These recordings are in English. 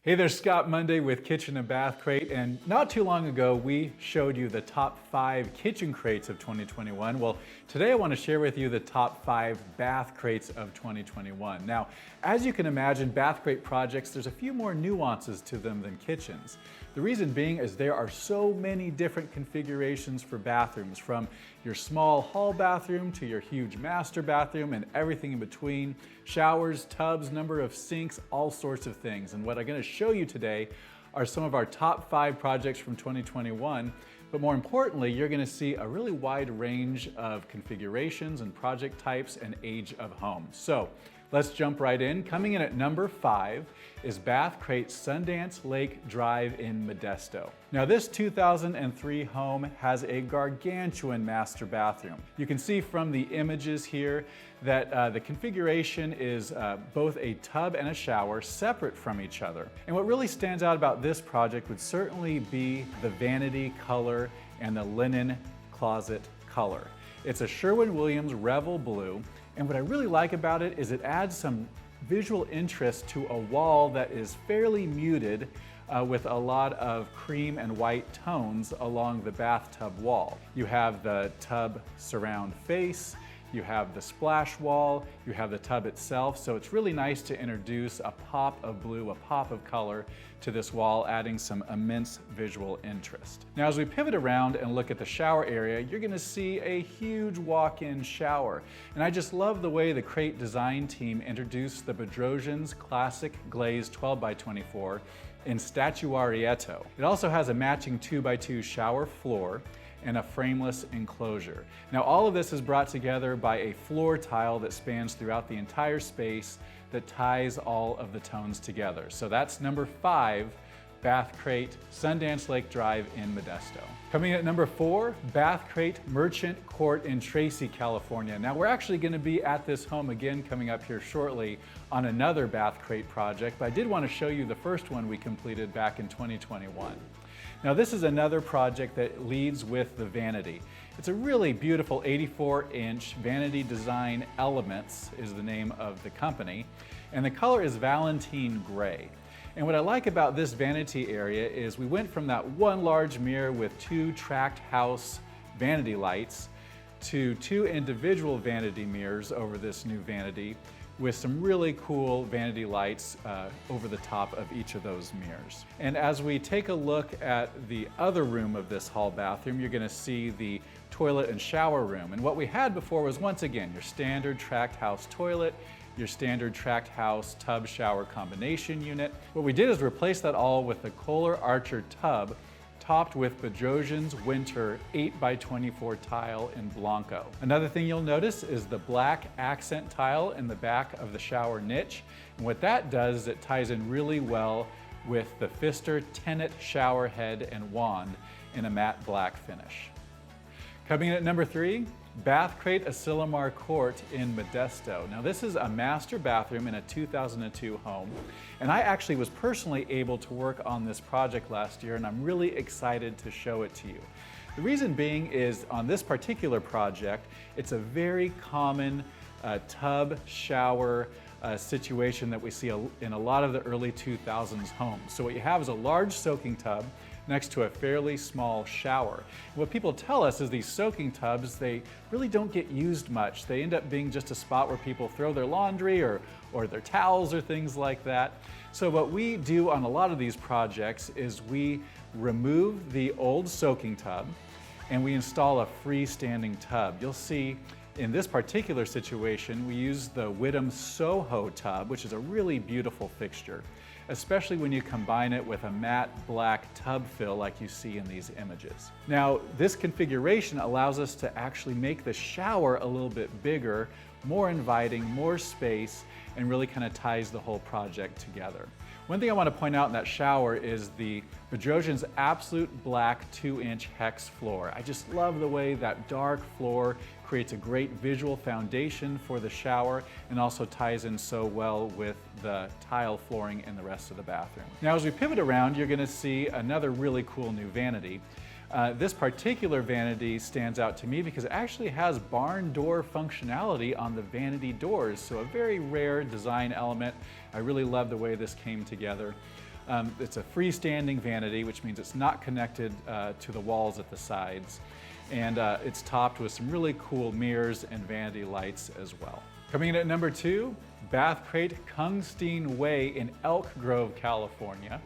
Hey there, Scott Monday with Kitchen and Bath Crate, and not too long ago we showed you the top 5 kitchen crates of 2021. Well, today I want to share with you the top 5 bath crates of 2021. Now, as you can imagine, bath crate projects, there's a few more nuances to them than kitchens. The reason being is there are so many different configurations for bathrooms, from your small hall bathroom to your huge master bathroom and everything in between, showers, tubs, number of sinks, all sorts of things. And what I'm going to show you today are some of our top 5 projects from 2021, but more importantly, you're going to see a really wide range of configurations and project types and age of home. So let's jump right in. Coming in at number 5 is Bath Crate Sundance Lake Drive in Modesto. Now this 2003 home has a gargantuan master bathroom. You can see from the images here that the configuration is both a tub and a shower separate from each other. And what really stands out about this project would certainly be the vanity color and the linen closet color. It's a Sherwin-Williams Revel Blue, and what I really like about it is it adds some visual interest to a wall that is fairly muted with a lot of cream and white tones along the bathtub wall. You have the tub surround face, you have the splash wall, you have the tub itself, so it's really nice to introduce a pop of blue, a pop of color to this wall, adding some immense visual interest. Now as we pivot around and look at the shower area, you're going to see a huge walk-in shower. And I just love the way the crate design team introduced the Bedrosian's classic glazed 12x24 in statuarietto. It also has a matching 2x2 shower floor and a frameless enclosure. Now all of this is brought together by a floor tile that spans throughout the entire space that ties all of the tones together. So that's number 5, Bath Crate Sundance Lake Drive in Modesto. Coming at number 4, Bath Crate Merchant Court in Tracy, California. Now we're actually going to be at this home again coming up here shortly on another Bath Crate project, but I did want to show you the first one we completed back in 2021. Now this is another project that leads with the vanity. It's a really beautiful 84-inch vanity design. Elements is the name of the company, and the color is Valentine Gray. And what I like about this vanity area is we went from that one large mirror with 2 tracked house vanity lights to 2 individual vanity mirrors over this new vanity, with some really cool vanity lights over the top of each of those mirrors. And as we take a look at the other room of this hall bathroom, you're gonna see the toilet and shower room. And what we had before was, once again, your standard tracked house toilet, your standard tracked house tub shower combination unit. What we did is replace that all with the Kohler Archer tub topped with Bedrosian's Winter 8x24 tile in Blanco. Another thing you'll notice is the black accent tile in the back of the shower niche. And what that does is it ties in really well with the Pfister Tenet shower head and wand in a matte black finish. Coming in at number 3, Bath Crate Asilomar Court in Modesto. Now this is a master bathroom in a 2002 home, and I actually was personally able to work on this project last year, and I'm really excited to show it to you. The reason being is on this particular project, it's a very common tub shower situation that we see in a lot of the early 2000s homes. So what you have is a large soaking tub next to a fairly small shower. And what people tell us is these soaking tubs, they really don't get used much. They end up being just a spot where people throw their laundry or their towels or things like that. So what we do on a lot of these projects is we remove the old soaking tub and we install a freestanding tub. You'll see in this particular situation, we use the Whittam Soho tub, which is a really beautiful fixture, especially when you combine it with a matte black tub fill like you see in these images. Now, this configuration allows us to actually make the shower a little bit bigger, more inviting, more space, and really kind of ties the whole project together. One thing I want to point out in that shower is the Bedrosian's Absolute Black 2-inch hex floor. I just love the way that dark floor creates a great visual foundation for the shower and also ties in so well with the tile flooring in the rest of the bathroom. Now as we pivot around, you're going to see another really cool new vanity. This particular vanity stands out to me because it actually has barn door functionality on the vanity doors, so a very rare design element. I really love the way this came together. It's a freestanding vanity, which means it's not connected to the walls at the sides. And it's topped with some really cool mirrors and vanity lights as well. Coming in at number 2, BathCrate Kungstein Way in Elk Grove, California.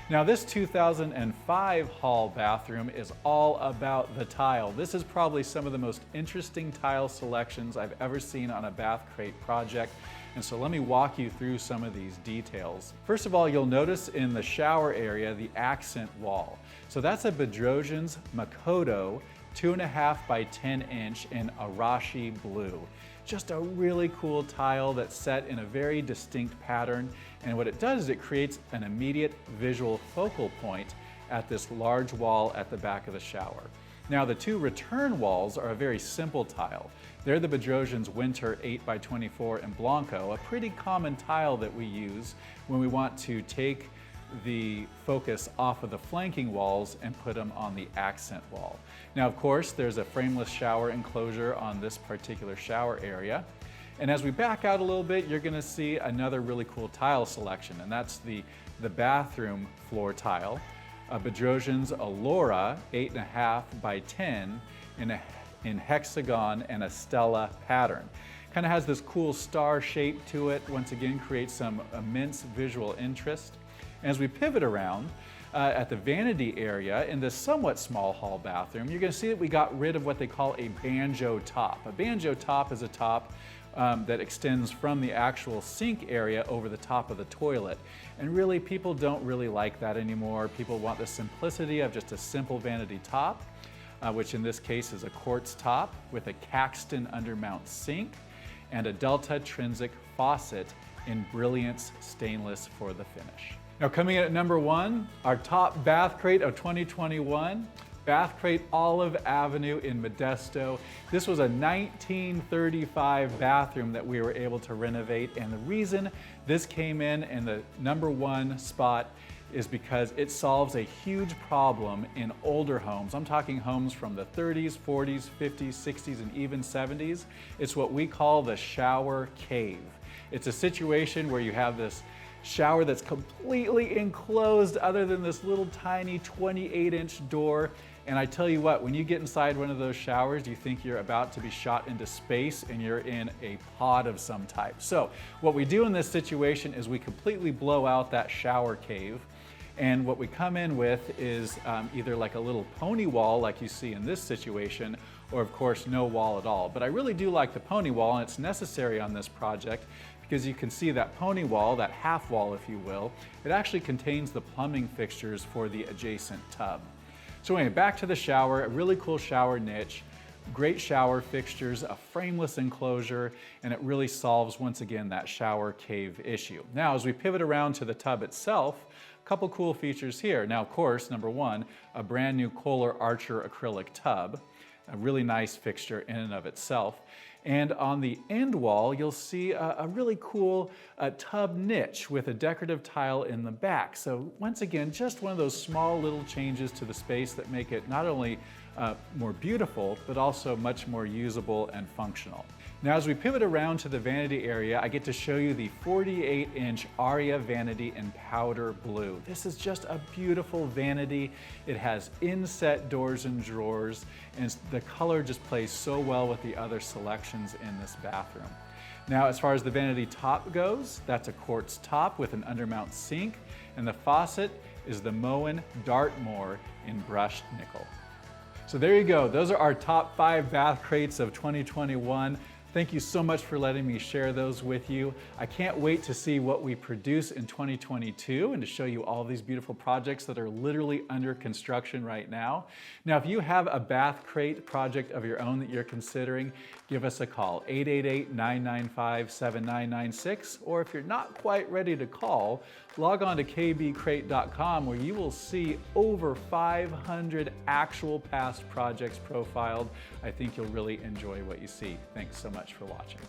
Now this 2005 hall bathroom is all about the tile. This is probably some of the most interesting tile selections I've ever seen on a BathCrate project. And so let me walk you through some of these details. First of all, you'll notice in the shower area, the accent wall. So that's a Bedrosian's Makoto 2.5 by 10 inch in Arashi blue. Just a really cool tile that's set in a very distinct pattern. And what it does is it creates an immediate visual focal point at this large wall at the back of the shower. Now the 2 return walls are a very simple tile. They're the Bedrosian's Winter 8 by 24 in Blanco, a pretty common tile that we use when we want to take the focus off of the flanking walls and put them on the accent wall. Now, of course, there's a frameless shower enclosure on this particular shower area. And as we back out a little bit, you're gonna see another really cool tile selection, and that's the bathroom floor tile, a Bedrosian's Allura 8.5 by 10 in hexagon and a stella pattern. Kind of has this cool star shape to it, once again creates some immense visual interest. As we pivot around at the vanity area in this somewhat small hall bathroom, you're going to see that we got rid of what they call a banjo top. A banjo top is a top that extends from the actual sink area over the top of the toilet. And really, people don't really like that anymore. People want the simplicity of just a simple vanity top, which in this case is a quartz top with a Caxton undermount sink and a Delta Trinsic faucet in Brilliance stainless for the finish. Now coming in at number 1, our top BathCrate of 2021, BathCrate Olive Avenue in Modesto. This was a 1935 bathroom that we were able to renovate, and the reason this came in the number 1 spot is because it solves a huge problem in older homes. I'm talking homes from the 30s, 40s, 50s, 60s, and even 70s. It's what we call the shower cave. It's a situation where you have this shower that's completely enclosed other than this little tiny 28-inch door. And I tell you what, when you get inside one of those showers, you think you're about to be shot into space and you're in a pod of some type. So what we do in this situation is we completely blow out that shower cave. And what we come in with is either like a little pony wall like you see in this situation, or of course no wall at all. But I really do like the pony wall, and it's necessary on this project because you can see that pony wall, that half wall if you will, it actually contains the plumbing fixtures for the adjacent tub. So anyway, back to the shower, a really cool shower niche, great shower fixtures, a frameless enclosure, and it really solves once again that shower cave issue. Now as we pivot around to the tub itself, a couple cool features here. Now of course, number 1, a brand new Kohler Archer acrylic tub, a really nice fixture in and of itself. And on the end wall, you'll see a really cool tub niche with a decorative tile in the back. So once again, just one of those small little changes to the space that make it not only more beautiful, but also much more usable and functional. Now as we pivot around to the vanity area, I get to show you the 48-inch Aria vanity in powder blue. This is just a beautiful vanity. It has inset doors and drawers, and the color just plays so well with the other selections in this bathroom. Now as far as the vanity top goes, that's a quartz top with an undermount sink, and the faucet is the Moen Dartmoor in brushed nickel. So there you go. Those are our top 5 BathCrates of 2021. Thank you so much for letting me share those with you. I can't wait to see what we produce in 2022 and to show you all these beautiful projects that are literally under construction right now. Now, if you have a BathCrate project of your own that you're considering, give us a call, 888-995-7996, or if you're not quite ready to call, log on to kbCrate.com where you will see over 500 actual past projects profiled. I think you'll really enjoy what you see. Thanks so much for watching.